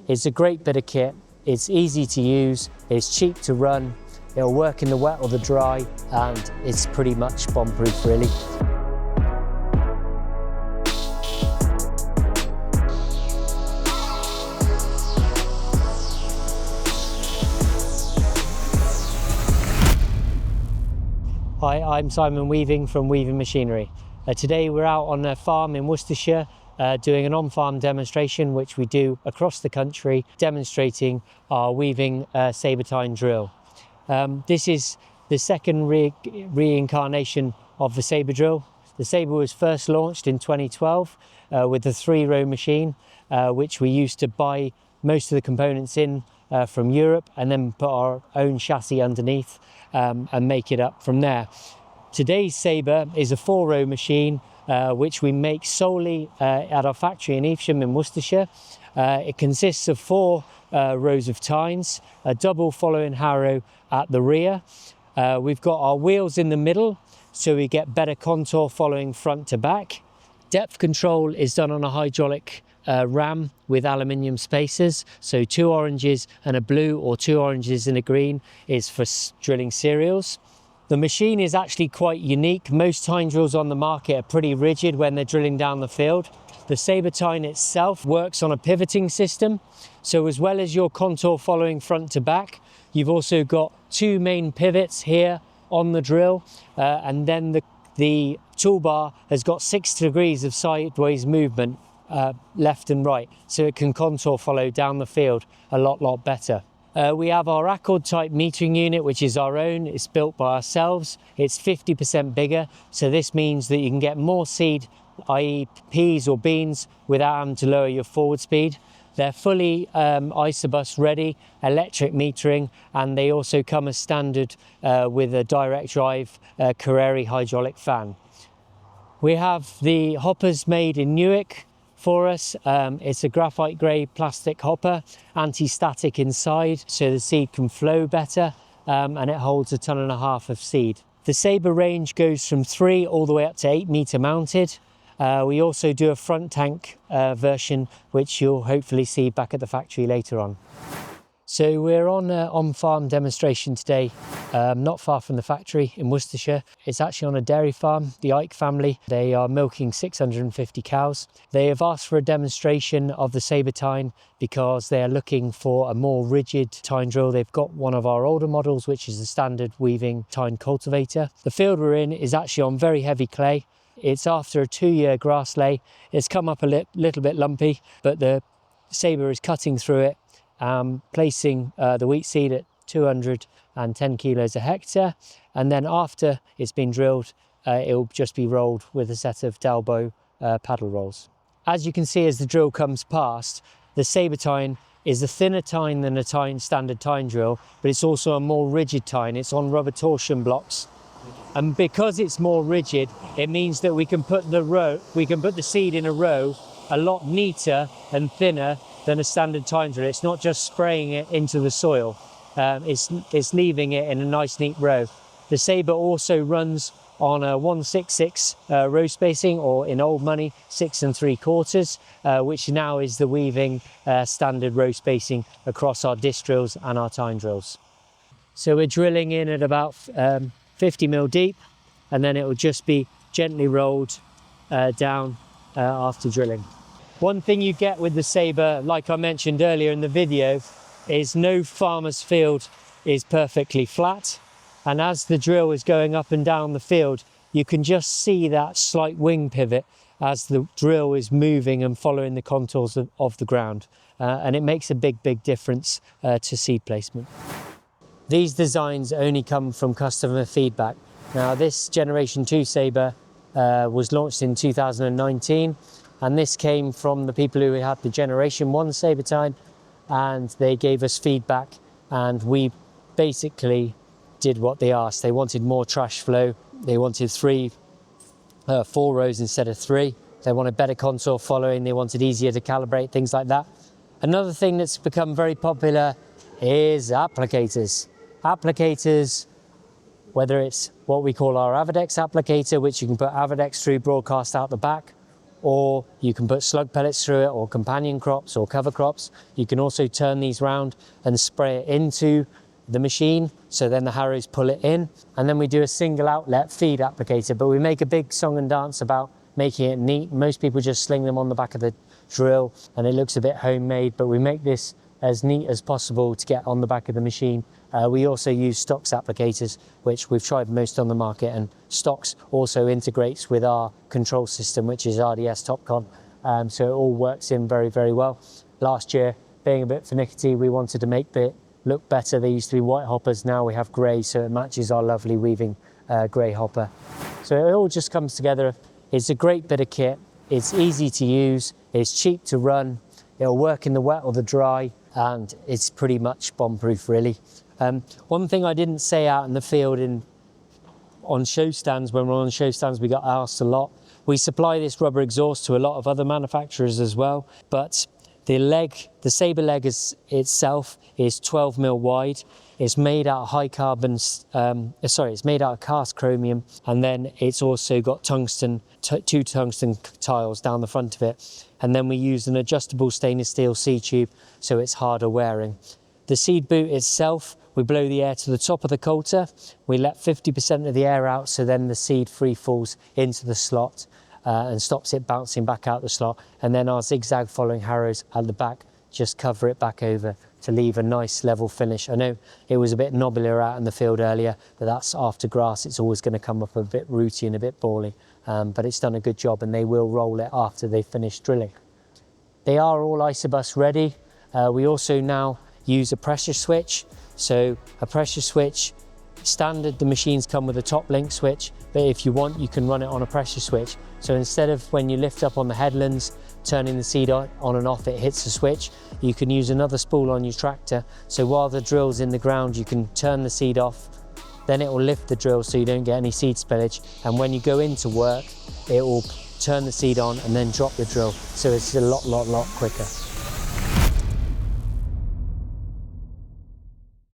It's a great bit of kit, it's easy to use, it's cheap to run, it'll work in the wet or the dry, and it's pretty much bomb-proof really. Hi, I'm Simon Weaving from Weaving Machinery. Today we're out on a farm in Worcestershire doing an on-farm demonstration which we do across the country, demonstrating our weaving Sabre Tine drill. This is the second reincarnation of the Sabre drill. The Sabre was first launched in 2012 with the 3-row machine which we used to buy most of the components in from Europe and then put our own chassis underneath and make it up from there. Today's Sabre is a 4-row machine which we make solely at our factory in Evesham in Worcestershire. It consists of 4 rows of tines, a double following harrow at the rear. We've got our wheels in the middle so we get better contour following front to back. Depth control is done on a hydraulic ram with aluminium spacers, so 2 oranges and a blue or 2 oranges and a green is for drilling serials. The machine is actually quite unique. Most tine drills on the market are pretty rigid when they're drilling down the field. The Sabre Tine itself works on a pivoting system, so as well as your contour following front to back, you've also got 2 main pivots here on the drill, and then the toolbar has got 6 degrees of sideways movement left and right, so it can contour follow down the field a lot better. We have our Arable type metering unit, which is our own. It's built by ourselves. It's 50% bigger, so this means that you can get more seed, i.e. peas or beans, without having to lower your forward speed. They're fully isobus ready, electric metering, and they also come as standard with a direct drive Carreri hydraulic fan. We have the hoppers made in Newark for us. It's a graphite grey plastic hopper, anti-static inside so the seed can flow better, and it holds 1.5 tons of seed. The Sabre range goes from 3 all the way up to 8 metre mounted. We also do a front tank version which you'll hopefully see back at the factory later on. So we're on an on-farm demonstration today, not far from the factory in Worcestershire. It's actually on a dairy farm, the Ike family. They are milking 650 cows. They have asked for a demonstration of the Sabre Tine because they are looking for a more rigid tine drill. They've got one of our older models, which is the standard weaving tine cultivator. The field we're in is actually on very heavy clay. It's after a 2-year grass lay. It's come up a little bit lumpy, but the Sabre is cutting through it, placing the wheat seed at 210 kilos a hectare, and then after it's been drilled it'll just be rolled with a set of Dalbo paddle rolls. As you can see, as the drill comes past, the Sabre Tine is a thinner tine than a standard tine drill, but it's also a more rigid tine. It's on rubber torsion blocks, and because it's more rigid, it means that we can put the seed in a row a lot neater and thinner than a standard tine drill. It's not just spraying it into the soil, it's leaving it in a nice neat row. The Sabre also runs on a 166 row spacing, or in old money 6 3/4, which now is the weaving standard row spacing across our disc drills and our tine drills. So we're drilling in at about 50 mil deep, and then it will just be gently rolled down after drilling. One thing you get with the Sabre, like I mentioned earlier in the video, is no farmer's field is perfectly flat, and as the drill is going up and down the field, you can just see that slight wing pivot as the drill is moving and following the contours of the ground, and it makes a big difference to seed placement. These designs only come from customer feedback. Now, this Generation 2 Sabre was launched in 2019, and this came from the people who had the Generation 1 Sabre Tine, and they gave us feedback, and we basically did what they asked. They wanted more trash flow, they wanted 4 rows instead of 3, they wanted better contour following, they wanted easier to calibrate, things like that. Another thing that's become very popular is applicators. Applicators, whether it's what we call our Avadex applicator, which you can put Avadex through broadcast out the back, or you can put slug pellets through it, or companion crops or cover crops. You can also turn these round and spray it into the machine, so then the harrows pull it in. And then we do a single outlet feed applicator, but we make a big song and dance about making it neat. Most people just sling them on the back of the drill and it looks a bit homemade, but we make this as neat as possible to get on the back of the machine. We also use Stocks applicators, which we've tried most on the market, and Stocks also integrates with our control system, which is RDS Topcon, so it all works in very, very well. Last year, being a bit finicky, we wanted to make it look better. They used to be white hoppers, now we have grey, so it matches our lovely weaving grey hopper. So it all just comes together. It's a great bit of kit, it's easy to use, it's cheap to run, it'll work in the wet or the dry, and it's pretty much bomb-proof really. One thing I didn't say out in the field on show stands, when we're on show stands, we got asked a lot. We supply this rubber exhaust to a lot of other manufacturers as well, but the Sabre leg itself is 12 mil wide. It's made out of high carbon, it's made out of cast chromium, and then it's also got tungsten, two tungsten tiles down the front of it. And then we use an adjustable stainless steel seed tube, so it's harder wearing. The seed boot itself, we blow the air to the top of the coulter. We let 50% of the air out, so then the seed free falls into the slot and stops it bouncing back out the slot. And then our zigzag following harrows at the back just cover it back over to leave a nice level finish. I know it was a bit knobbier out in the field earlier, but that's after grass. It's always going to come up a bit rooty and a bit bally, but it's done a good job, and they will roll it after they've finished drilling. They are all isobus ready. We also now use a pressure switch. So a pressure switch, standard, the machines come with a top link switch, but if you want, you can run it on a pressure switch. So instead of when you lift up on the headlands, turning the seed on and off, it hits the switch, you can use another spool on your tractor. So while the drill's in the ground, you can turn the seed off, then it will lift the drill so you don't get any seed spillage. And when you go into work, it will turn the seed on and then drop the drill. So it's a lot quicker.